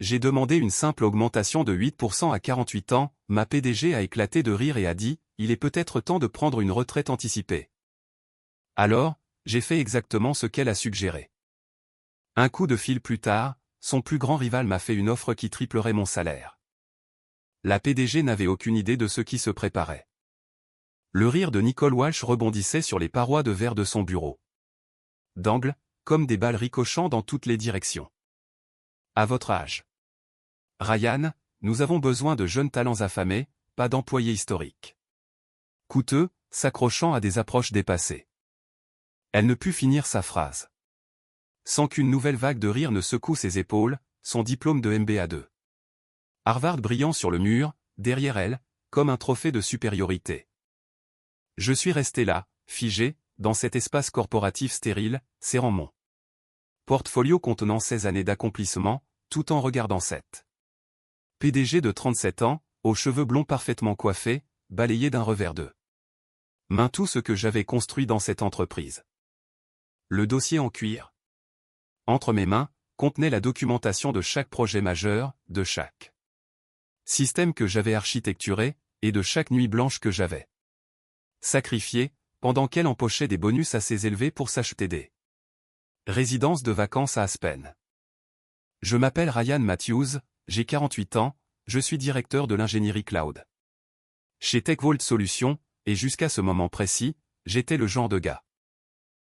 j'ai demandé une simple augmentation de 8% à 48 ans, ma PDG a éclaté de rire et a dit, il est peut-être temps de prendre une retraite anticipée. Alors, j'ai fait exactement ce qu'elle a suggéré. Un coup de fil plus tard, son plus grand rival m'a fait une offre qui triplerait mon salaire. La PDG n'avait aucune idée de ce qui se préparait. Le rire de Nicole Walsh rebondissait sur les parois de verre de son bureau. D'angle, comme des balles ricochant dans toutes les directions. À votre âge. Ryan, nous avons besoin de jeunes talents affamés, pas d'employés historiques. Coûteux, s'accrochant à des approches dépassées. Elle ne put finir sa phrase. Sans qu'une nouvelle vague de rire ne secoue ses épaules, son diplôme de MBA 2. Harvard brillant sur le mur, derrière elle, comme un trophée de supériorité. Je suis resté là, figé, dans cet espace corporatif stérile, serrant mon portfolio contenant 16 années d'accomplissement, tout en regardant cette PDG de 37 ans, aux cheveux blonds parfaitement coiffés, balayé d'un revers de main tout ce que j'avais construit dans cette entreprise. Le dossier en cuir. Entre mes mains, contenait la documentation de chaque projet majeur, de chaque système que j'avais architecturé, et de chaque nuit blanche que j'avais sacrifiée, pendant qu'elle empochait des bonus assez élevés pour s'acheter des résidences de vacances à Aspen. Je m'appelle Ryan Matthews, j'ai 48 ans, je suis directeur de l'ingénierie cloud. Chez TechVault Solutions, et jusqu'à ce moment précis, j'étais le genre de gars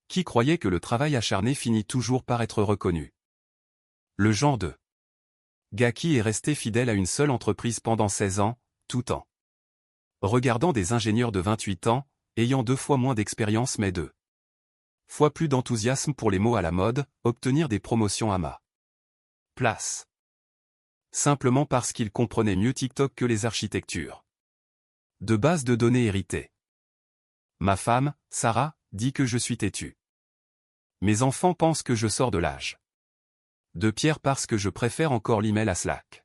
qui croyait que le travail acharné finit toujours par être reconnu. Le genre de gars qui est resté fidèle à une seule entreprise pendant 16 ans, tout en regardant des ingénieurs de 28 ans, ayant 2 fois moins d'expérience mais 2 fois plus d'enthousiasme pour les mots à la mode, obtenir des promotions à ma place. Simplement parce qu'ils comprenaient mieux TikTok que les architectures de bases de données héritées. Ma femme, Sarah, dit que je suis têtu. Mes enfants pensent que je sors de l'âge de pierre parce que je préfère encore l'email à Slack.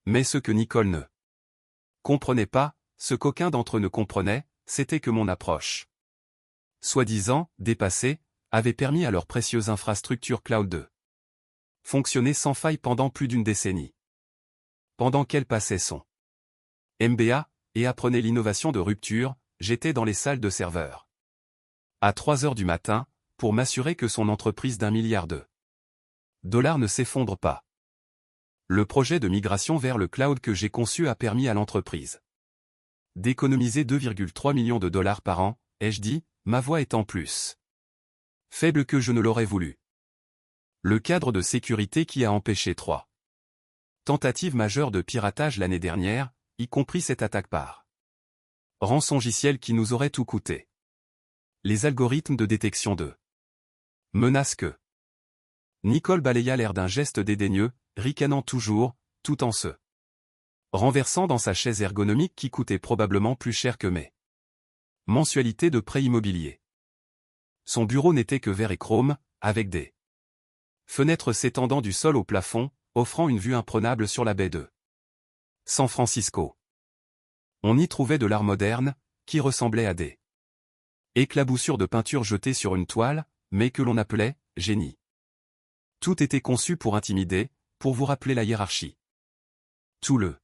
Mais ce que Nicole ne comprenait pas, ce qu'aucun d'entre eux ne comprenait, c'était que mon approche, soi-disant, dépassée, avait permis à leur précieuse infrastructure cloud de fonctionner sans faille pendant plus d'une décennie. Pendant qu'elle passait son MBA, et apprenait l'innovation de rupture, j'étais dans les salles de serveurs. À 3 heures du matin, pour m'assurer que son entreprise d'1 milliard de dollars ne s'effondre pas. Le projet de migration vers le cloud que j'ai conçu a permis à l'entreprise d'économiser 2,3 millions de dollars par an, ai-je dit, ma voix étant plus faible que je ne l'aurais voulu. Le cadre de sécurité qui a empêché 3 tentatives majeures de piratage l'année dernière, y compris cette attaque par rançongiciel qui nous aurait tout coûté. Les algorithmes de détection de menaces que Nicole balaya l'air d'un geste dédaigneux, ricanant toujours, tout en se renversant dans sa chaise ergonomique qui coûtait probablement plus cher que mes mensualités de prêt immobilier. Son bureau n'était que vert et chrome, avec des fenêtres s'étendant du sol au plafond, offrant une vue imprenable sur la baie de San Francisco. On y trouvait de l'art moderne, qui ressemblait à des éclaboussures de peinture jetées sur une toile, mais que l'on appelait « génie ». Tout était conçu pour intimider, pour vous rappeler la hiérarchie. Tout le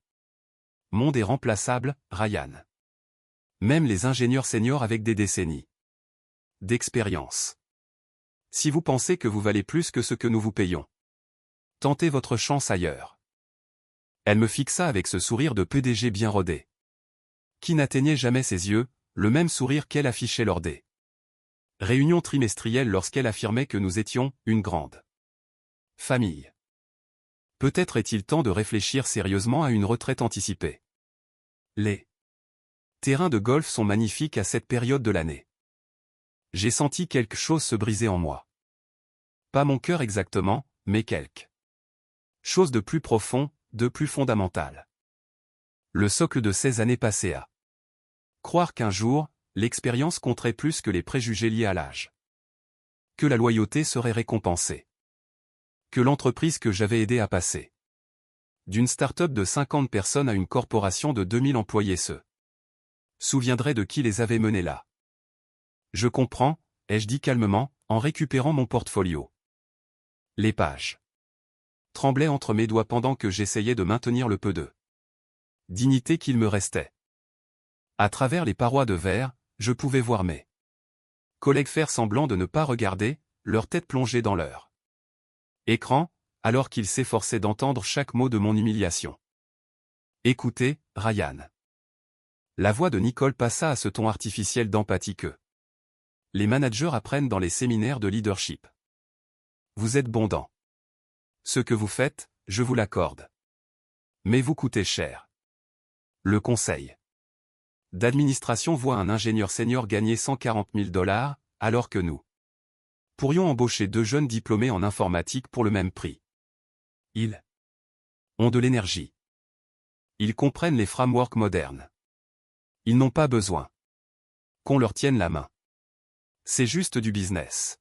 monde est remplaçable, Ryan. Même les ingénieurs seniors avec des décennies d'expérience. Si vous pensez que vous valez plus que ce que nous vous payons, tentez votre chance ailleurs. Elle me fixa avec ce sourire de PDG bien rodé, qui n'atteignait jamais ses yeux, le même sourire qu'elle affichait lors des réunions trimestrielles lorsqu'elle affirmait que nous étions une grande famille. Peut-être est-il temps de réfléchir sérieusement à une retraite anticipée. Les terrains de golf sont magnifiques à cette période de l'année. J'ai senti quelque chose se briser en moi. Pas mon cœur exactement, mais quelque chose de plus profond, de plus fondamental. Le socle de 16 années passées à croire qu'un jour, l'expérience compterait plus que les préjugés liés à l'âge. Que la loyauté serait récompensée. Que l'entreprise que j'avais aidé à passer d'une start-up de 50 personnes à une corporation de 2000 employés se souviendrait de qui les avait menés là. Je comprends, ai-je dit calmement, en récupérant mon portfolio. Les pages tremblait entre mes doigts pendant que j'essayais de maintenir le peu de dignité qu'il me restait. À travers les parois de verre, je pouvais voir mes collègues faire semblant de ne pas regarder, leur tête plongée dans leur écran, alors qu'ils s'efforçaient d'entendre chaque mot de mon humiliation. Écoutez, Ryan. La voix de Nicole passa à ce ton artificiel d'empathie que les managers apprennent dans les séminaires de leadership. Vous êtes bon dans ce que vous faites, je vous l'accorde. Mais vous coûtez cher. Le conseil d'administration voit un ingénieur senior gagner 140 000 $, alors que nous pourrions embaucher 2 jeunes diplômés en informatique pour le même prix. Ils ont de l'énergie. Ils comprennent les frameworks modernes. Ils n'ont pas besoin qu'on leur tienne la main. C'est juste du business.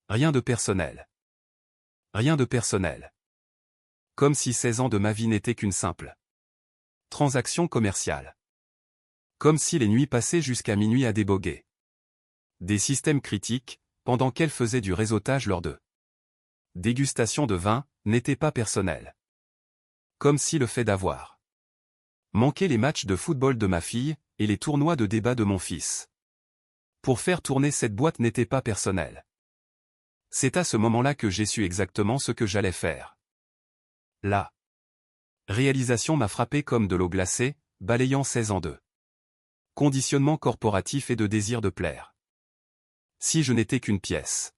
Rien de personnel. Rien de personnel. Comme si 16 ans de ma vie n'étaient qu'une simple transaction commerciale. Comme si les nuits passaient jusqu'à minuit à déboguer des systèmes critiques, pendant qu'elle faisait du réseautage lors de dégustation de vin, n'était pas personnel. Comme si le fait d'avoir manqué les matchs de football de ma fille, et les tournois de débat de mon fils pour faire tourner cette boîte n'était pas personnel. C'est à ce moment-là que j'ai su exactement ce que j'allais faire. La réalisation m'a frappé comme de l'eau glacée, balayant 16 ans de conditionnement corporatif et de désir de plaire. Si je n'étais qu'une pièce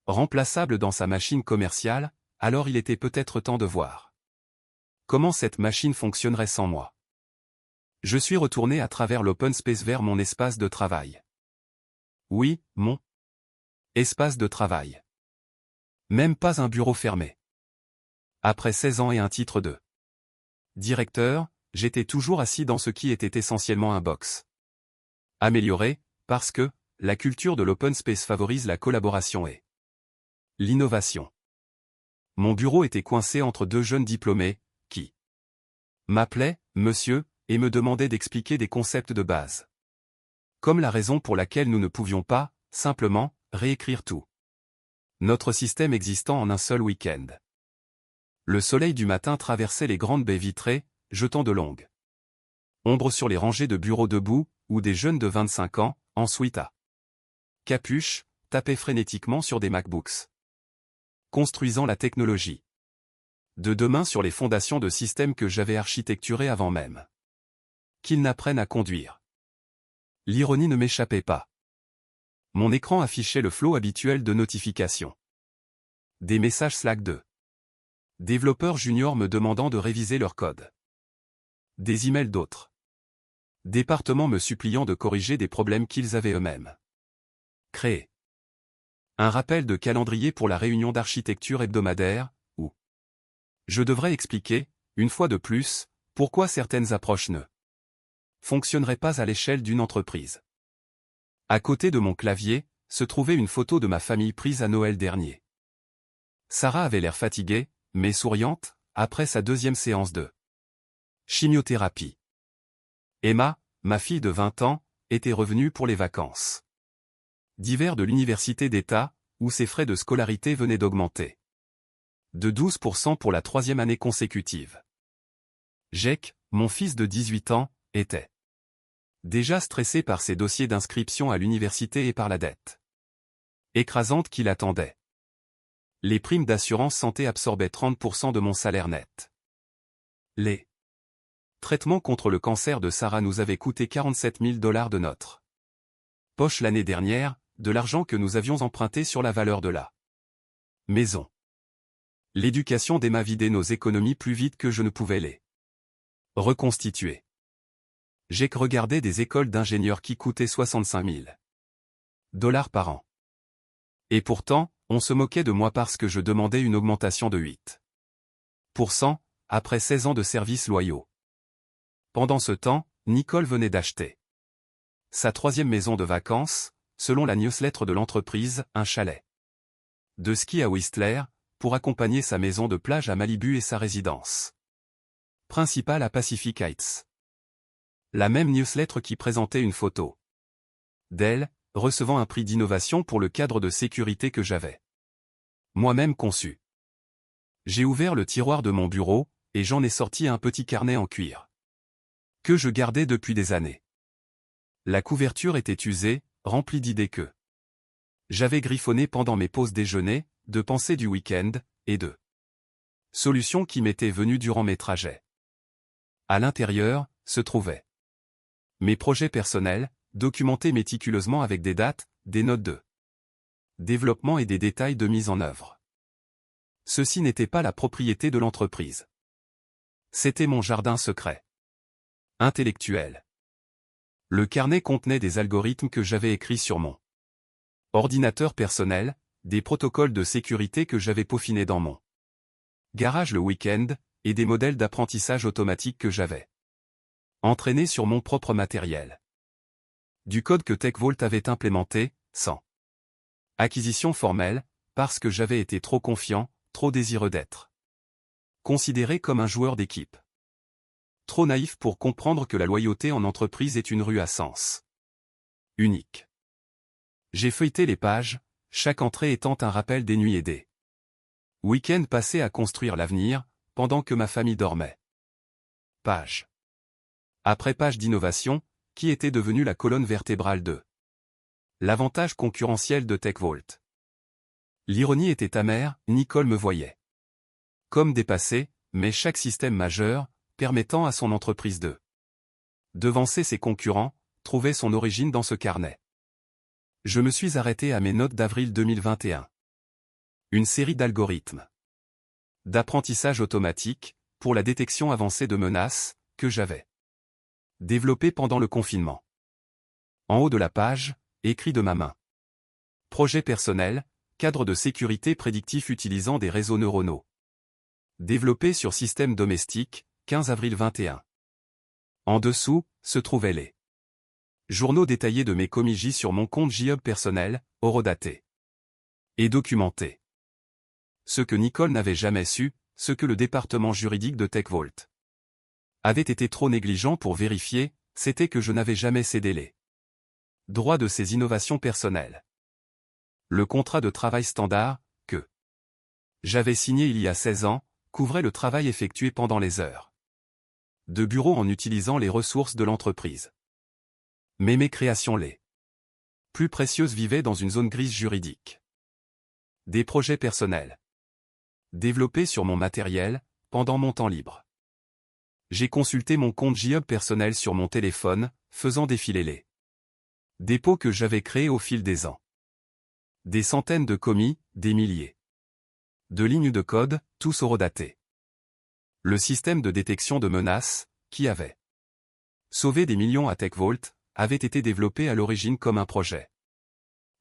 remplaçable dans sa machine commerciale, alors il était peut-être temps de voir comment cette machine fonctionnerait sans moi. Je suis retourné à travers l'open space vers mon espace de travail. Oui, mon espace de travail. Même pas un bureau fermé. Après 16 ans et un titre de directeur, j'étais toujours assis dans ce qui était essentiellement un box. Amélioré, parce que la culture de l'open space favorise la collaboration et l'innovation. Mon bureau était coincé entre 2 jeunes diplômés, qui m'appelaient « monsieur » et me demandaient d'expliquer des concepts de base. Comme la raison pour laquelle nous ne pouvions pas, simplement, réécrire tout notre système existant en un seul week-end. Le soleil du matin traversait les grandes baies vitrées, jetant de longues ombres sur les rangées de bureaux debout, où des jeunes de 25 ans, en suite à capuche, tapaient frénétiquement sur des MacBooks. Construisant la technologie de demain sur les fondations de systèmes que j'avais architecturés avant même qu'ils n'apprennent à conduire. L'ironie ne m'échappait pas. Mon écran affichait le flot habituel de notifications. Des messages Slack de développeurs juniors me demandant de réviser leur code. Des emails d'autres départements me suppliant de corriger des problèmes qu'ils avaient eux-mêmes créés. Un rappel de calendrier pour la réunion d'architecture hebdomadaire, où je devrais expliquer, une fois de plus, pourquoi certaines approches ne fonctionneraient pas à l'échelle d'une entreprise. À côté de mon clavier, se trouvait une photo de ma famille prise à Noël dernier. Sarah avait l'air fatiguée, mais souriante, après sa 2e séance de chimiothérapie. Emma, ma fille de 20 ans, était revenue pour les vacances d'hiver de l'université d'État, où ses frais de scolarité venaient d'augmenter de 12% pour la 3e année consécutive. Jake, mon fils de 18 ans, était déjà stressé par ses dossiers d'inscription à l'université et par la dette écrasante qui l'attendait. Les primes d'assurance santé absorbaient 30% de mon salaire net. Les traitements contre le cancer de Sarah nous avaient coûté 47 000 $ de notre poche l'année dernière, de l'argent que nous avions emprunté sur la valeur de la maison. L'éducation d'Emma vidait nos économies plus vite que je ne pouvais les reconstituer. J'ai regardé des écoles d'ingénieurs qui coûtaient 65 000 $ par an. Et pourtant, on se moquait de moi parce que je demandais une augmentation de 8% après 16 ans de services loyaux. Pendant ce temps, Nicole venait d'acheter sa 3e maison de vacances, selon la newsletter de l'entreprise, un chalet de ski à Whistler, pour accompagner sa maison de plage à Malibu et sa résidence principale à Pacific Heights. La même newsletter qui présentait une photo d'elle, recevant un prix d'innovation pour le cadre de sécurité que j'avais moi-même conçu. J'ai ouvert le tiroir de mon bureau, et j'en ai sorti un petit carnet en cuir. Que je gardais depuis des années. La couverture était usée, remplie d'idées que j'avais griffonnées pendant mes pauses déjeuner, de pensées du week-end, et de solutions qui m'étaient venues durant mes trajets. À l'intérieur, se trouvaient mes projets personnels, documentés méticuleusement avec des dates, des notes de développement et des détails de mise en œuvre. Ceci n'était pas la propriété de l'entreprise. C'était mon jardin secret. Intellectuel. Le carnet contenait des algorithmes que j'avais écrits sur mon ordinateur personnel, des protocoles de sécurité que j'avais peaufinés dans mon garage le week-end, et des modèles d'apprentissage automatique que j'avais entraînés sur mon propre matériel. Du code que TechVault avait implémenté, sans acquisition formelle, parce que j'avais été trop confiant, trop désireux d'être considéré comme un joueur d'équipe. Trop naïf pour comprendre que la loyauté en entreprise est une rue à sens unique. J'ai feuilleté les pages, chaque entrée étant un rappel des nuits et des week-ends passés à construire l'avenir, pendant que ma famille dormait. Page après page d'innovation, qui était devenue la colonne vertébrale de l'avantage concurrentiel de TechVault. L'ironie était amère, Nicole me voyait comme dépassé, mais chaque système majeur, permettant à son entreprise de devancer ses concurrents, trouvait son origine dans ce carnet. Je me suis arrêté à mes notes d'avril 2021. Une série d'algorithmes d'apprentissage automatique, pour la détection avancée de menaces, que j'avais développé pendant le confinement. En haut de la page, écrit de ma main. Projet personnel, cadre de sécurité prédictif utilisant des réseaux neuronaux. Développé sur système domestique, 15 avril 21. En dessous, se trouvaient les journaux détaillés de mes commis J sur mon compte JHub personnel, horodaté et documenté. Ce que Nicole n'avait jamais su, ce que le département juridique de TechVault avait été trop négligent pour vérifier, c'était que je n'avais jamais cédé les droits de ces innovations personnelles. Le contrat de travail standard, que j'avais signé il y a 16 ans, couvrait le travail effectué pendant les heures de bureau en utilisant les ressources de l'entreprise. Mais mes créations les plus précieuses vivaient dans une zone grise juridique. Des projets personnels développés sur mon matériel, pendant mon temps libre. J'ai consulté mon compte JHub personnel sur mon téléphone, faisant défiler les dépôts que j'avais créés au fil des ans. Des centaines de commis, des milliers de lignes de code, tous horodatés. Le système de détection de menaces, qui avait sauvé des millions à TechVault, avait été développé à l'origine comme un projet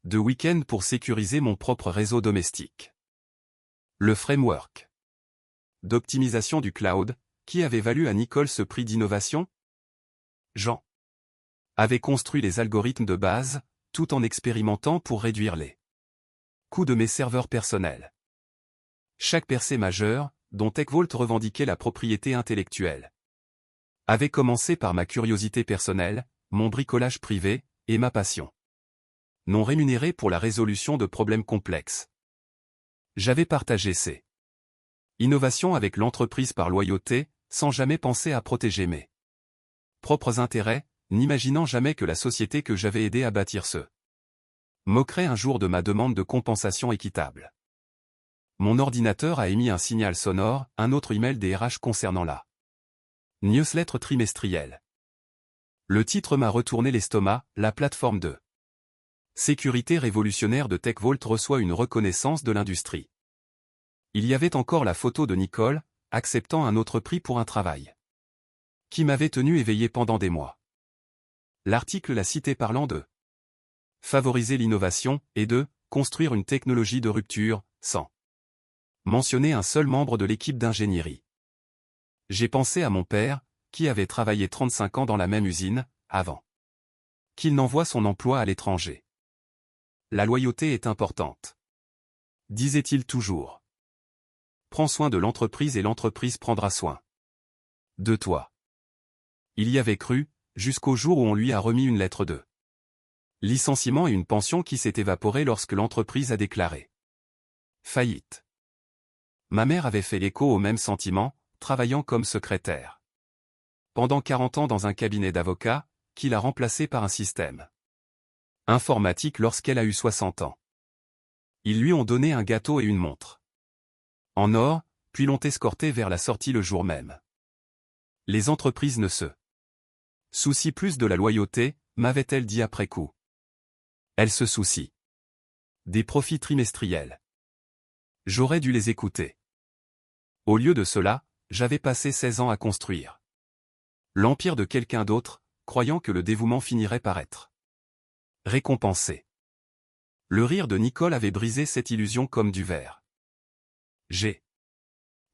de week-end pour sécuriser mon propre réseau domestique. Le framework d'optimisation du cloud, qui avait valu à Nicole ce prix d'innovation? Jean avait construit les algorithmes de base, tout en expérimentant pour réduire les coûts de mes serveurs personnels. Chaque percée majeure, dont TechVault revendiquait la propriété intellectuelle, avait commencé par ma curiosité personnelle, mon bricolage privé, et ma passion non rémunérée pour la résolution de problèmes complexes. J'avais partagé ces innovations avec l'entreprise par loyauté, sans jamais penser à protéger mes propres intérêts, n'imaginant jamais que la société que j'avais aidé à bâtir se moquerait un jour de ma demande de compensation équitable. Mon ordinateur a émis un signal sonore, un autre email des RH concernant la newsletter trimestrielle. Le titre m'a retourné l'estomac, la plateforme de sécurité révolutionnaire de TechVault reçoit une reconnaissance de l'industrie. Il y avait encore la photo de Nicole, acceptant un autre prix pour un travail qui m'avait tenu éveillé pendant des mois. L'article la citait parlant de favoriser l'innovation et de construire une technologie de rupture, sans mentionner un seul membre de l'équipe d'ingénierie. J'ai pensé à mon père, qui avait travaillé 35 ans dans la même usine, avant qu'il n'envoie son emploi à l'étranger. La loyauté est importante, disait-il toujours. Prends soin de l'entreprise et l'entreprise prendra soin de toi. Il y avait cru, jusqu'au jour où on lui a remis une lettre de licenciement et une pension qui s'est évaporée lorsque l'entreprise a déclaré faillite. Ma mère avait fait écho au même sentiment, travaillant comme secrétaire. Pendant 40 ans dans un cabinet d'avocats, qui l'a remplacé par un système informatique lorsqu'elle a eu 60 ans. Ils lui ont donné un gâteau et une montre en or, puis l'ont escorté vers la sortie le jour même. Les entreprises ne se soucient plus de la loyauté, m'avait-elle dit après coup. Elles se soucient des profits trimestriels. J'aurais dû les écouter. Au lieu de cela, j'avais passé 16 ans à construire l'empire de quelqu'un d'autre, croyant que le dévouement finirait par être récompensé. Le rire de Nicole avait brisé cette illusion comme du verre. J'ai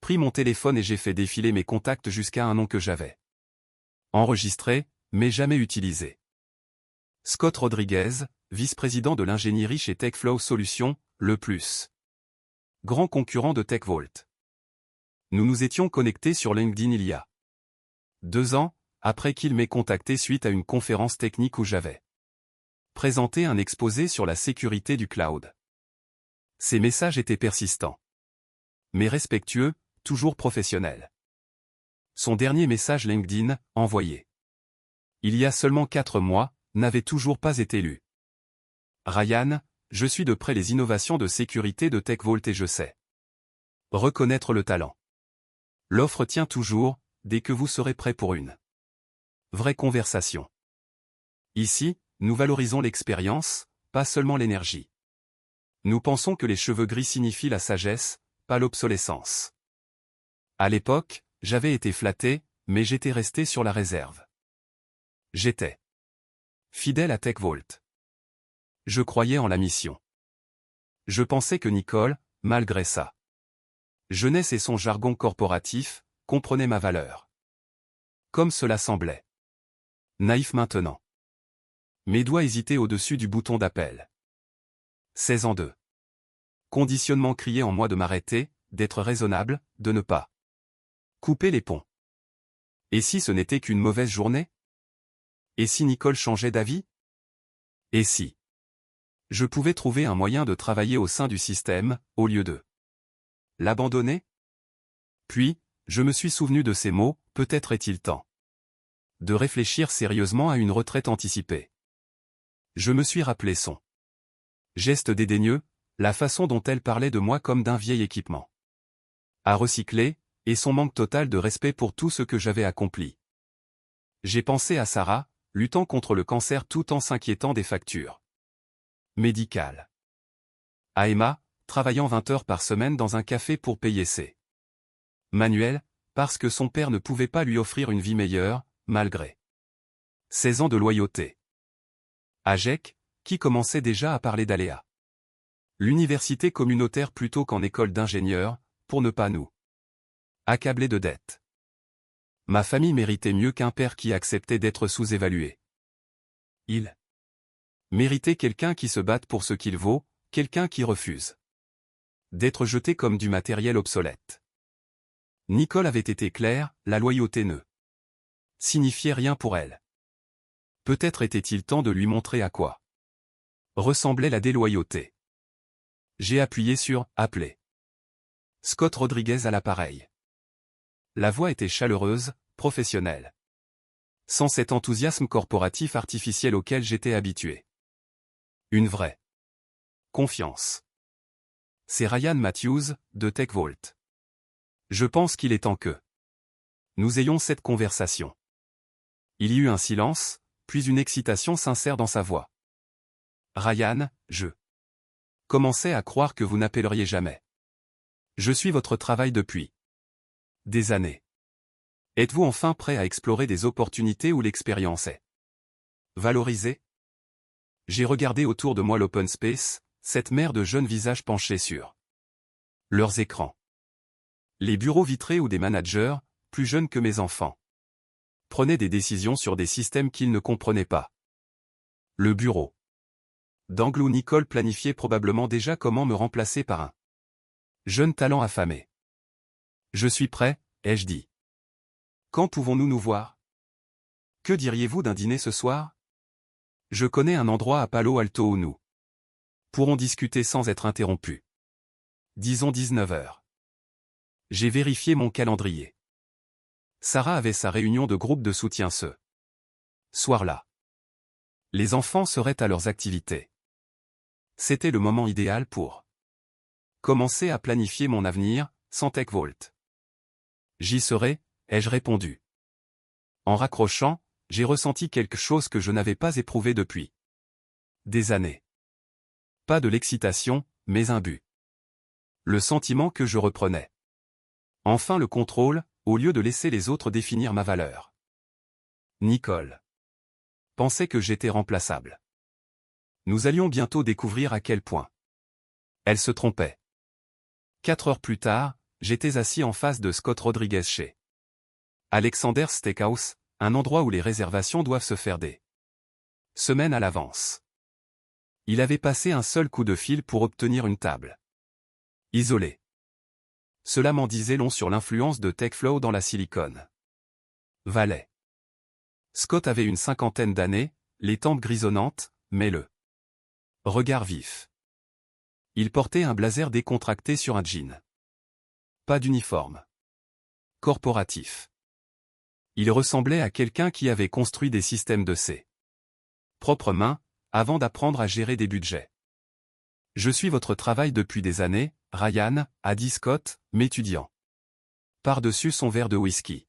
pris mon téléphone et j'ai fait défiler mes contacts jusqu'à un nom que j'avais enregistré, mais jamais utilisé. Scott Rodriguez, vice-président de l'ingénierie chez TechFlow Solutions, le plus grand concurrent de TechVault. Nous nous étions connectés sur LinkedIn il y a 2 ans, après qu'il m'ait contacté suite à une conférence technique où j'avais présenté un exposé sur la sécurité du cloud. Ses messages étaient persistants, mais respectueux, toujours professionnels. Son dernier message LinkedIn, envoyé il y a seulement 4 mois, n'avait toujours pas été lu. Ryan, je suis de près les innovations de sécurité de TechVault et je sais reconnaître le talent. L'offre tient toujours, dès que vous serez prêt pour une vraie conversation. Ici, nous valorisons l'expérience, pas seulement l'énergie. Nous pensons que les cheveux gris signifient la sagesse, pas l'obsolescence. À l'époque, j'avais été flatté, mais j'étais resté sur la réserve. J'étais fidèle à TechVault. Je croyais en la mission. Je pensais que Nicole, malgré sa jeunesse et son jargon corporatif, comprenait ma valeur. Comme cela semblait naïf maintenant. Mes doigts hésitaient au-dessus du bouton d'appel. 16 ans de conditionnement criait en moi de m'arrêter, d'être raisonnable, de ne pas couper les ponts. Et si ce n'était qu'une mauvaise journée? Et si Nicole changeait d'avis? Et si je pouvais trouver un moyen de travailler au sein du système, au lieu de l'abandonner? Puis, je me suis souvenu de ces mots, peut-être est-il temps de réfléchir sérieusement à une retraite anticipée. Je me suis rappelé son geste dédaigneux, la façon dont elle parlait de moi comme d'un vieil équipement à recycler, et son manque total de respect pour tout ce que j'avais accompli. J'ai pensé à Sarah, luttant contre le cancer tout en s'inquiétant des factures médicales. À Emma, travaillant 20 heures par semaine dans un café pour payer ses manuels, parce que son père ne pouvait pas lui offrir une vie meilleure, malgré 16 ans de loyauté. À Jack, qui commençait déjà à parler d'aléas. L'université communautaire plutôt qu'en école d'ingénieur, pour ne pas nous accabler de dettes. Ma famille méritait mieux qu'un père qui acceptait d'être sous-évalué. Il méritait quelqu'un qui se batte pour ce qu'il vaut, quelqu'un qui refuse d'être jeté comme du matériel obsolète. Nicole avait été claire, la loyauté ne signifiait rien pour elle. Peut-être était-il temps de lui montrer à quoi ressemblait la déloyauté. J'ai appuyé sur « Appeler ». Scott Rodriguez à l'appareil. La voix était chaleureuse, professionnelle. Sans cet enthousiasme corporatif artificiel auquel j'étais habitué. Une vraie confiance. C'est Ryan Matthews, de TechVault. Je pense qu'il est temps que nous ayons cette conversation. Il y eut un silence, puis une excitation sincère dans sa voix. Ryan, je commençais à croire que vous n'appelleriez jamais. Je suis votre travail depuis des années. Êtes-vous enfin prêt à explorer des opportunités où l'expérience est valorisée? J'ai regardé autour de moi l'open space, cette mer de jeunes visages penchés sur leurs écrans. Les bureaux vitrés où des managers, plus jeunes que mes enfants, prenaient des décisions sur des systèmes qu'ils ne comprenaient pas. Le bureau d'angle où Nicole planifiait probablement déjà comment me remplacer par un jeune talent affamé. Je suis prêt, ai-je dit. Quand pouvons-nous nous voir? Que diriez-vous d'un dîner ce soir? Je connais un endroit à Palo Alto où nous pourrons discuter sans être interrompus. Disons 19 heures. J'ai vérifié mon calendrier. Sarah avait sa réunion de groupe de soutien ce soir-là. Les enfants seraient à leurs activités. C'était le moment idéal pour commencer à planifier mon avenir, sans TechVault. J'y serai, ai-je répondu. En raccrochant, j'ai ressenti quelque chose que je n'avais pas éprouvé depuis des années. Pas de l'excitation, mais un but. Le sentiment que je reprenais enfin le contrôle, au lieu de laisser les autres définir ma valeur. Nicole pensait que j'étais remplaçable. Nous allions bientôt découvrir à quel point elle se trompait. 4 heures plus tard, j'étais assis en face de Scott Rodriguez chez Alexander's Steakhouse, un endroit où les réservations doivent se faire des semaines à l'avance. Il avait passé un seul coup de fil pour obtenir une table isolée. Cela m'en disait long sur l'influence de TechFlow dans la Silicon Valley. Scott avait une 50aine d'années, les tempes grisonnantes, mais le regard vif. Il portait un blazer décontracté sur un jean. Pas d'uniforme corporatif. Il ressemblait à quelqu'un qui avait construit des systèmes de ses propres mains, avant d'apprendre à gérer des budgets. Je suis votre travail depuis des années, Ryan, a dit Scott, m'étudiant par-dessus son verre de whisky.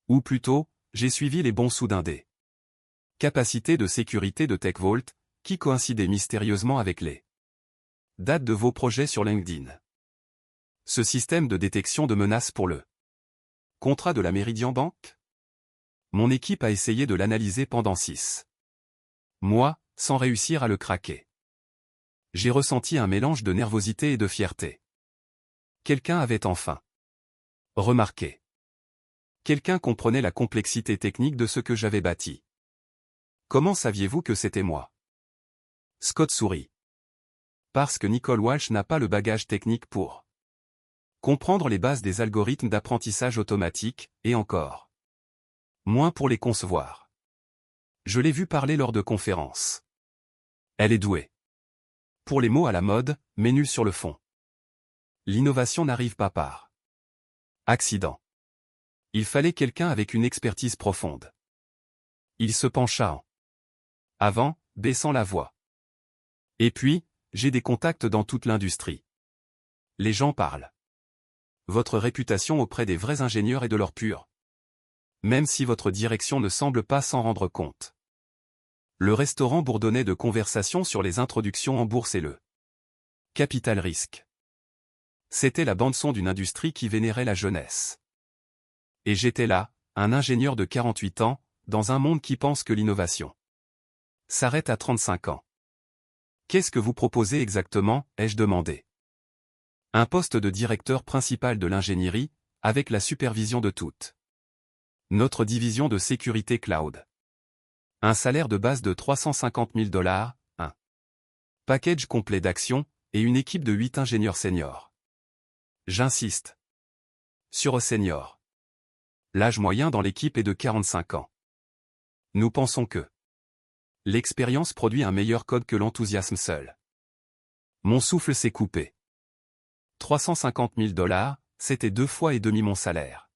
Ou plutôt, j'ai suivi les bons soudains des capacités de sécurité de TechVault, qui coïncidaient mystérieusement avec les dates de vos projets sur LinkedIn. Ce système de détection de menaces pour le contrat de la Meridian Bank? Mon équipe a essayé de l'analyser pendant 6 mois, sans réussir à le craquer. J'ai ressenti un mélange de nervosité et de fierté. Quelqu'un avait enfin remarqué. Quelqu'un comprenait la complexité technique de ce que j'avais bâti. Comment saviez-vous que c'était moi? Scott sourit. Parce que Nicole Walsh n'a pas le bagage technique pour comprendre les bases des algorithmes d'apprentissage automatique, et encore moins pour les concevoir. Je l'ai vue parler lors de conférences. Elle est douée pour les mots à la mode, mais nulle sur le fond. L'innovation n'arrive pas par accident. Il fallait quelqu'un avec une expertise profonde. Il se pencha en avant, baissant la voix. Et puis, j'ai des contacts dans toute l'industrie. Les gens parlent. Votre réputation auprès des vrais ingénieurs est de l'or pur. Même si votre direction ne semble pas s'en rendre compte. Le restaurant bourdonnait de conversations sur les introductions en bourse et le capital risque. C'était la bande-son d'une industrie qui vénérait la jeunesse. Et j'étais là, un ingénieur de 48 ans, dans un monde qui pense que l'innovation s'arrête à 35 ans. Qu'est-ce que vous proposez exactement, ai-je demandé. Un poste de directeur principal de l'ingénierie, avec la supervision de toute notre division de sécurité cloud. Un salaire de base de $350 000, un package complet d'actions, et une équipe de 8 ingénieurs seniors. J'insiste sur senior. L'âge moyen dans l'équipe est de 45 ans. Nous pensons que l'expérience produit un meilleur code que l'enthousiasme seul. Mon souffle s'est coupé. $350 000, c'était 2 fois et demi mon salaire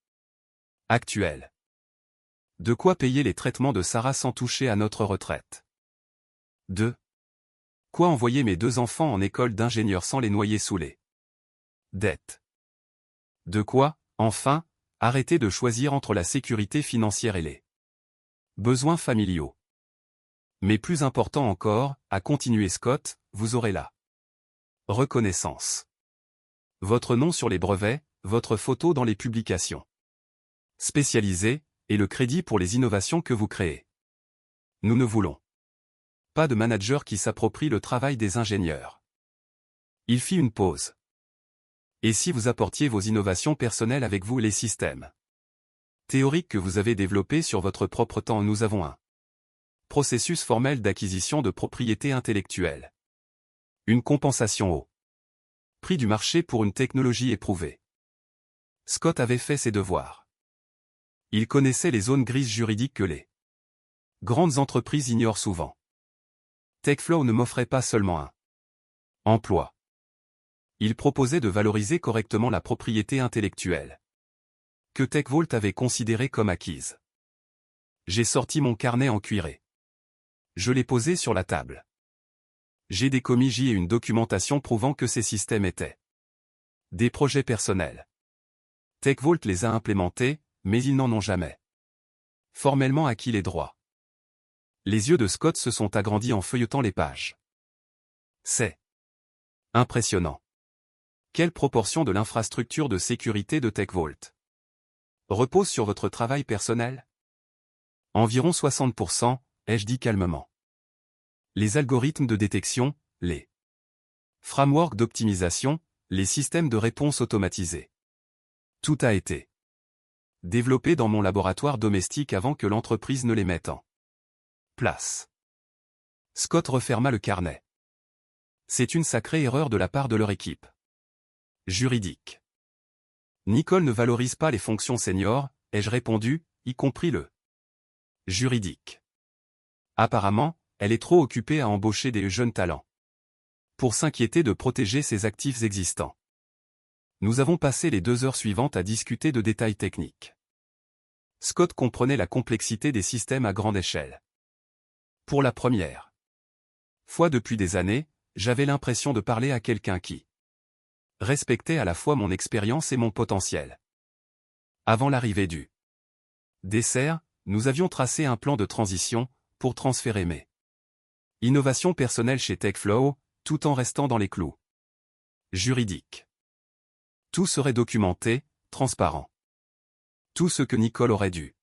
actuel. De quoi payer les traitements de Sarah sans toucher à notre retraite. 2. Quoi envoyer mes 2 enfants en école d'ingénieur sans les noyer sous les dettes. De quoi, enfin, arrêter de choisir entre la sécurité financière et les besoins familiaux. Mais plus important encore, a continué Scott, vous aurez la reconnaissance. Votre nom sur les brevets, votre photo dans les publications spécialisées, et le crédit pour les innovations que vous créez. Nous ne voulons pas de manager qui s'approprie le travail des ingénieurs. Il fit une pause. Et si vous apportiez vos innovations personnelles avec vous et les systèmes théoriques que vous avez développés sur votre propre temps, nous avons un processus formel d'acquisition de propriété intellectuelle. Une compensation au prix du marché pour une technologie éprouvée. Scott avait fait ses devoirs. Il connaissait les zones grises juridiques que les grandes entreprises ignorent souvent. TechFlow ne m'offrait pas seulement un emploi. Il proposait de valoriser correctement la propriété intellectuelle que TechVault avait considérée comme acquise. J'ai sorti mon carnet en cuiré. Je l'ai posé sur la table. J'ai des commis et une documentation prouvant que ces systèmes étaient des projets personnels. TechVault les a implémentés, mais ils n'en ont jamais formellement acquis les droits. Les yeux de Scott se sont agrandis en feuilletant les pages. C'est impressionnant. Quelle proportion de l'infrastructure de sécurité de TechVault repose sur votre travail personnel? Environ 60%, ai-je dit calmement. Les algorithmes de détection, les frameworks d'optimisation, les systèmes de réponse automatisés. Tout a été développé dans mon laboratoire domestique avant que l'entreprise ne les mette en place. Scott referma le carnet. C'est une sacrée erreur de la part de leur équipe juridique. Nicole ne valorise pas les fonctions seniors, ai-je répondu, y compris le juridique. Apparemment, elle est trop occupée à embaucher des jeunes talents pour s'inquiéter de protéger ses actifs existants. Nous avons passé les 2 heures suivantes à discuter de détails techniques. Scott comprenait la complexité des systèmes à grande échelle. Pour la première fois depuis des années, j'avais l'impression de parler à quelqu'un qui respectait à la fois mon expérience et mon potentiel. Avant l'arrivée du dessert, nous avions tracé un plan de transition pour transférer mes innovations personnelles chez TechFlow, tout en restant dans les clous juridiques. Tout serait documenté, transparent. Tout ce que Nicole aurait dû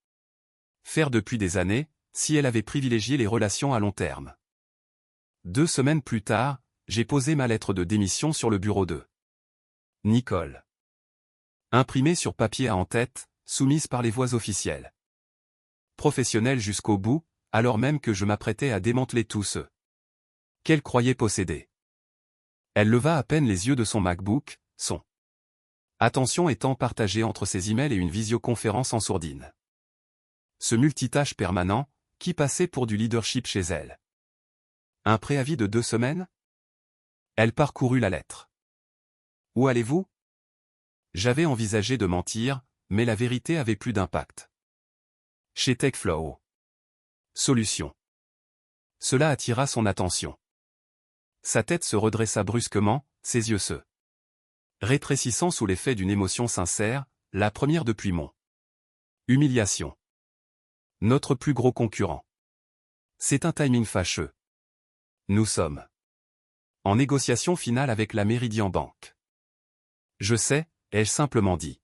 faire depuis des années, si elle avait privilégié les relations à long terme. 2 semaines plus tard, j'ai posé ma lettre de démission sur le bureau de Nicole. Imprimée sur papier à en-tête, soumise par les voies officielles. Professionnelle jusqu'au bout, alors même que je m'apprêtais à démanteler tout ce qu'elle croyait posséder. Elle leva à peine les yeux de son MacBook, son attention étant partagée entre ses emails et une visioconférence en sourdine. Ce multitâche permanent, qui passait pour du leadership chez elle. Un préavis de 2 semaines? Elle parcourut la lettre. Où allez-vous? J'avais envisagé de mentir, mais la vérité avait plus d'impact. Chez TechFlow. Solution. Cela attira son attention. Sa tête se redressa brusquement, ses yeux se rétrécissant sous l'effet d'une émotion sincère, la première depuis mon humiliation. Notre plus gros concurrent. C'est un timing fâcheux. Nous sommes en négociation finale avec la Meridian Bank. Je sais, ai-je simplement dit.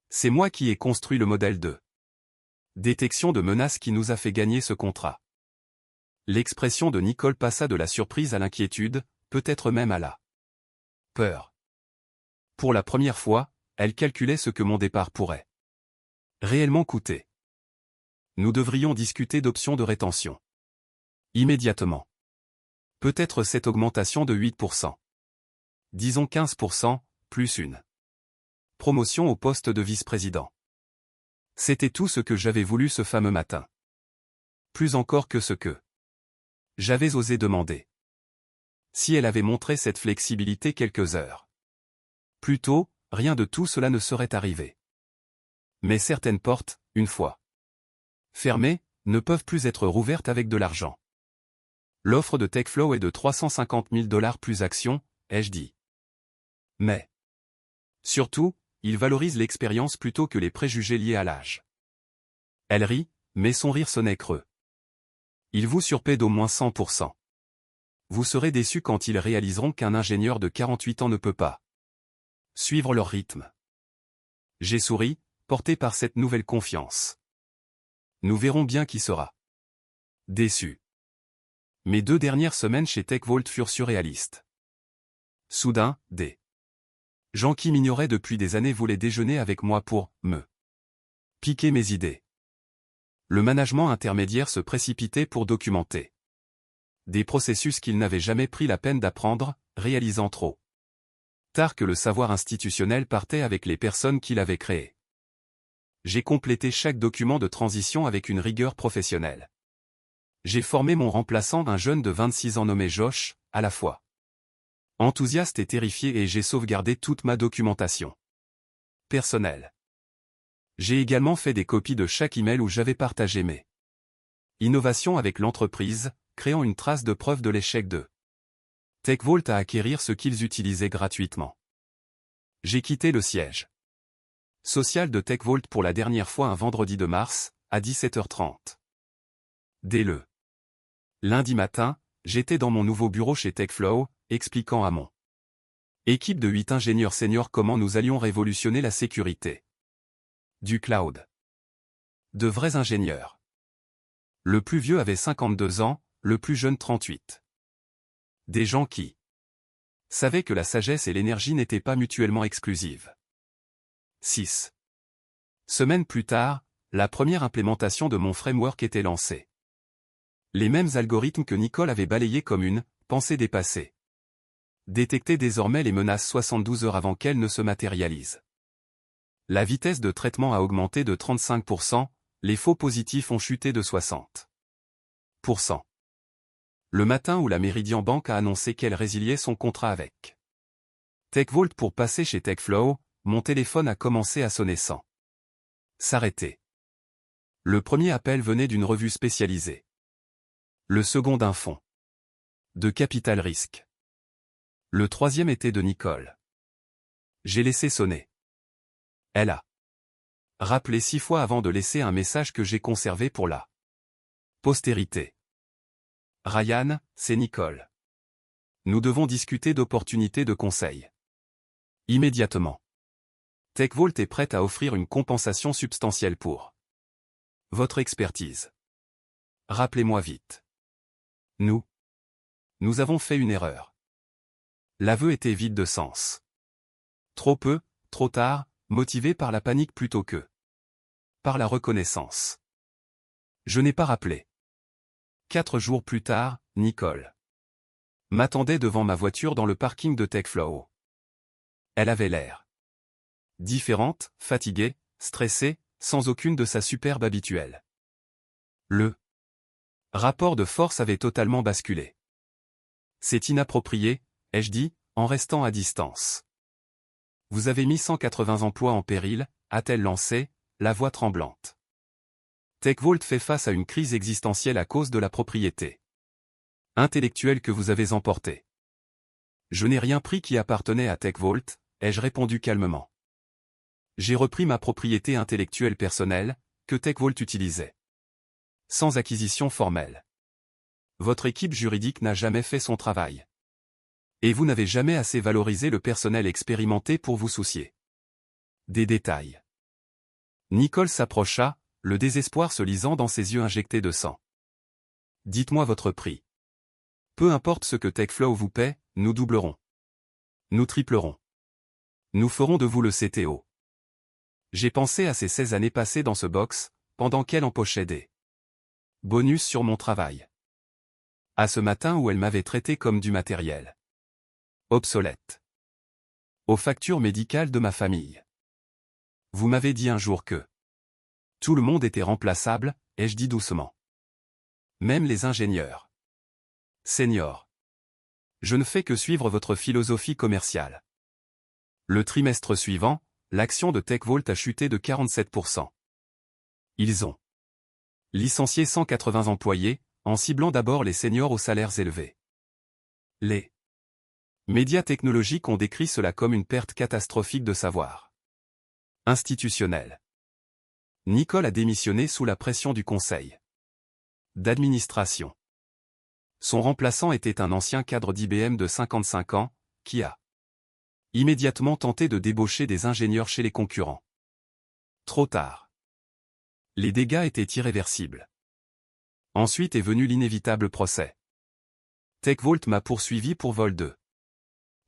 C'est moi qui ai construit le modèle de détection de menaces qui nous a fait gagner ce contrat. L'expression de Nicole passa de la surprise à l'inquiétude, peut-être même à la peur. Pour la première fois, elle calculait ce que mon départ pourrait réellement coûter. Nous devrions discuter d'options de rétention. Immédiatement. Peut-être cette augmentation de 8%. Disons 15%, plus une promotion au poste de vice-président. C'était tout ce que j'avais voulu ce fameux matin. Plus encore que ce que j'avais osé demander. Si elle avait montré cette flexibilité quelques heures plus tôt, rien de tout cela ne serait arrivé. Mais certaines portes, une fois fermées, ne peuvent plus être rouvertes avec de l'argent. L'offre de TechFlow est de 350 000 $ plus actions, ai-je dit. Mais surtout, il valorise l'expérience plutôt que les préjugés liés à l'âge. Elle rit, mais son rire sonnait creux. Il vous surpaie d'au moins 100%. Vous serez déçus quand ils réaliseront qu'un ingénieur de 48 ans ne peut pas suivre leur rythme. J'ai souri, porté par cette nouvelle confiance. Nous verrons bien qui sera déçu. Mes 2 dernières semaines chez TechVault furent surréalistes. Soudain, des gens qui m'ignoraient depuis des années voulaient déjeuner avec moi pour me piquer mes idées. Le management intermédiaire se précipitait pour documenter des processus qu'ils n'avaient jamais pris la peine d'apprendre, réalisant trop tard que le savoir institutionnel partait avec les personnes qui l'avaient créé. J'ai complété chaque document de transition avec une rigueur professionnelle. J'ai formé mon remplaçant, un jeune de 26 ans nommé Josh, à la fois Enthousiaste et terrifié, et j'ai sauvegardé toute ma documentation personnelle. J'ai également fait des copies de chaque email où j'avais partagé mes innovations avec l'entreprise, créant une trace de preuve de l'échec de TechVault à acquérir ce qu'ils utilisaient gratuitement. J'ai quitté le siège social de TechVault pour la dernière fois un vendredi de mars, à 17h30. Dès le lundi matin, j'étais dans mon nouveau bureau chez TechFlow, expliquant à mon équipe de 8 ingénieurs seniors comment nous allions révolutionner la sécurité du cloud. De vrais ingénieurs. Le plus vieux avait 52 ans, le plus jeune 38. Des gens qui savaient que la sagesse et l'énergie n'étaient pas mutuellement exclusives. 6 semaines plus tard, la première implémentation de mon framework était lancée. Les mêmes algorithmes que Nicole avait balayés comme une pensée dépassée détectaient désormais les menaces 72 heures avant qu'elles ne se matérialisent. La vitesse de traitement a augmenté de 35%, les faux positifs ont chuté de 60%. Le matin où la Meridian Bank a annoncé qu'elle résiliait son contrat avec TechVault pour passer chez TechFlow, mon téléphone a commencé à sonner sans s'arrêter. Le premier appel venait d'une revue spécialisée. Le second d'un fonds de capital risque. Le troisième était de Nicole. J'ai laissé sonner. Elle a rappelé 6 fois avant de laisser un message que j'ai conservé pour la postérité. Ryan, c'est Nicole. Nous devons discuter d'opportunités de conseil. Immédiatement. TechVault est prête à offrir une compensation substantielle pour votre expertise. Rappelez-moi vite. Nous avons fait une erreur. L'aveu était vide de sens. Trop peu, trop tard, motivé par la panique plutôt que par la reconnaissance. Je n'ai pas rappelé. 4 jours plus tard, Nicole m'attendait devant ma voiture dans le parking de TechFlow. Elle avait l'air différente, fatiguée, stressée, sans aucune de sa superbe habituelle. Le rapport de force avait totalement basculé. C'est inapproprié, ai-je dit, en restant à distance. Vous avez mis 180 emplois en péril, a-t-elle lancé, la voix tremblante. TechVault fait face à une crise existentielle à cause de la propriété intellectuelle que vous avez emportée. Je n'ai rien pris qui appartenait à TechVault, ai-je répondu calmement. J'ai repris ma propriété intellectuelle personnelle, que TechVault utilisait. Sans acquisition formelle. Votre équipe juridique n'a jamais fait son travail. Et vous n'avez jamais assez valorisé le personnel expérimenté pour vous soucier des détails. Nicole s'approcha, le désespoir se lisant dans ses yeux injectés de sang. Dites-moi votre prix. Peu importe ce que TechFlow vous paie, nous doublerons. Nous triplerons. Nous ferons de vous le CTO. J'ai pensé à ces 16 années passées dans ce box, pendant qu'elle empochait des bonus sur mon travail. À ce matin où elle m'avait traité comme du matériel obsolète. Aux factures médicales de ma famille. Vous m'avez dit un jour que tout le monde était remplaçable, ai-je dit doucement. Même les ingénieurs. Senior. Je ne fais que suivre votre philosophie commerciale. Le trimestre suivant, l'action de TechVault a chuté de 47%. Ils ont licencié 180 employés, en ciblant d'abord les seniors aux salaires élevés. Les médias technologiques ont décrit cela comme une perte catastrophique de savoir institutionnel. Nicole a démissionné sous la pression du conseil d'administration. Son remplaçant était un ancien cadre d'IBM de 55 ans, qui a immédiatement tenté de débaucher des ingénieurs chez les concurrents. Trop tard. Les dégâts étaient irréversibles. Ensuite est venu l'inévitable procès. TechVault m'a poursuivi pour vol de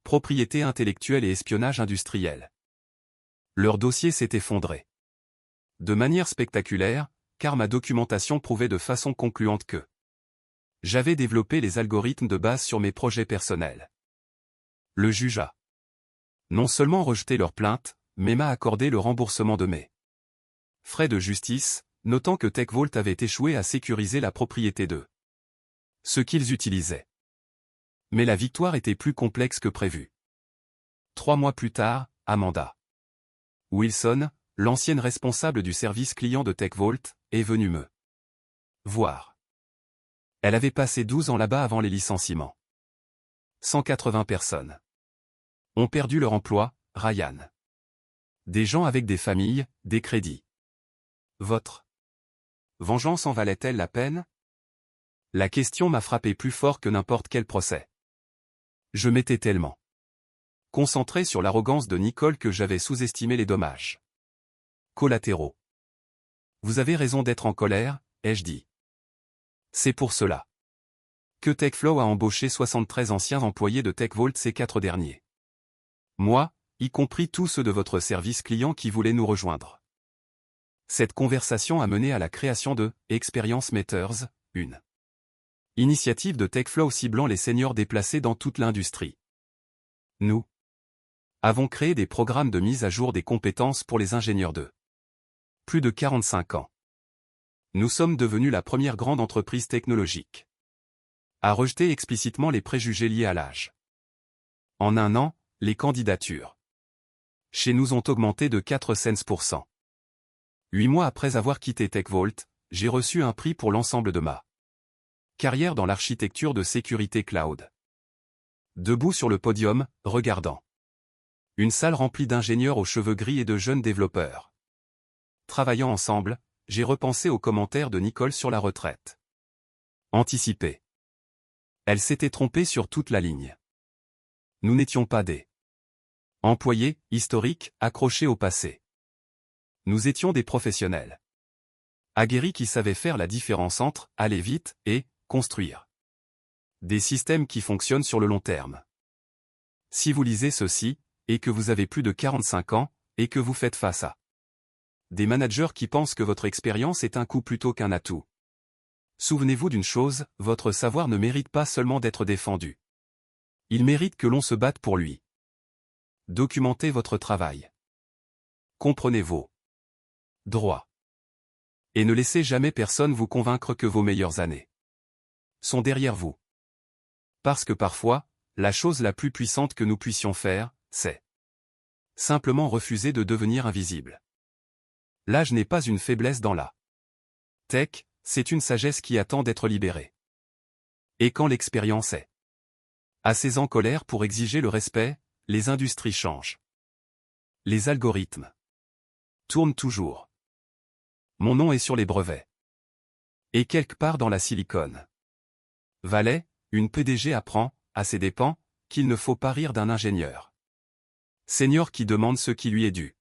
propriété intellectuelle et espionnage industriel. Leur dossier s'est effondré. De manière spectaculaire, car ma documentation prouvait de façon concluante que j'avais développé les algorithmes de base sur mes projets personnels. Le juge a non seulement rejeté leur plainte, mais m'a accordé le remboursement de mes frais de justice, notant que TechVault avait échoué à sécuriser la propriété de ce qu'ils utilisaient. Mais la victoire était plus complexe que prévu. 3 mois plus tard, Amanda Wilson, l'ancienne responsable du service client de TechVault, est venue me voir. Elle avait passé 12 ans là-bas avant les licenciements. 180 personnes ont perdu leur emploi, Ryan. Des gens avec des familles, des crédits. Votre vengeance en valait-elle la peine? La question m'a frappé plus fort que n'importe quel procès. Je m'étais tellement concentré sur l'arrogance de Nicole que j'avais sous-estimé les dommages collatéraux. Vous avez raison d'être en colère, ai-je dit. C'est pour cela que TechFlow a embauché 73 anciens employés de TechVault ces 4 derniers mois, y compris tous ceux de votre service client qui voulaient nous rejoindre. Cette conversation a mené à la création de Experience Matters, une initiative de TechFlow ciblant les seniors déplacés dans toute l'industrie. Nous avons créé des programmes de mise à jour des compétences pour les ingénieurs de plus de 45 ans. Nous sommes devenus la première grande entreprise technologique à rejeter explicitement les préjugés liés à l'âge. En un an, les candidatures chez nous ont augmenté de 400%. 8 mois après avoir quitté TechVault, j'ai reçu un prix pour l'ensemble de ma carrière dans l'architecture de sécurité cloud. Debout sur le podium, regardant une salle remplie d'ingénieurs aux cheveux gris et de jeunes développeurs travaillant ensemble, j'ai repensé aux commentaires de Nicole sur la retraite anticipée. Elle s'était trompée sur toute la ligne. Nous n'étions pas des employés historiques accrochés au passé. Nous étions des professionnels aguerris qui savaient faire la différence entre aller vite et construire des systèmes qui fonctionnent sur le long terme. Si vous lisez ceci, et que vous avez plus de 45 ans, et que vous faites face à des managers qui pensent que votre expérience est un coût plutôt qu'un atout, souvenez-vous d'une chose, votre savoir ne mérite pas seulement d'être défendu. Il mérite que l'on se batte pour lui. Documentez votre travail. Comprenez vos droits. Et ne laissez jamais personne vous convaincre que vos meilleures années sont derrière vous. Parce que parfois, la chose la plus puissante que nous puissions faire, c'est simplement refuser de devenir invisible. L'âge n'est pas une faiblesse dans la tech, c'est une sagesse qui attend d'être libérée. Et quand l'expérience est assez en colère pour exiger le respect, les industries changent. Les algorithmes tournent toujours. Mon nom est sur les brevets. Et quelque part dans la Silicon Valley, une PDG apprend, à ses dépens, qu'il ne faut pas rire d'un ingénieur senior qui demande ce qui lui est dû.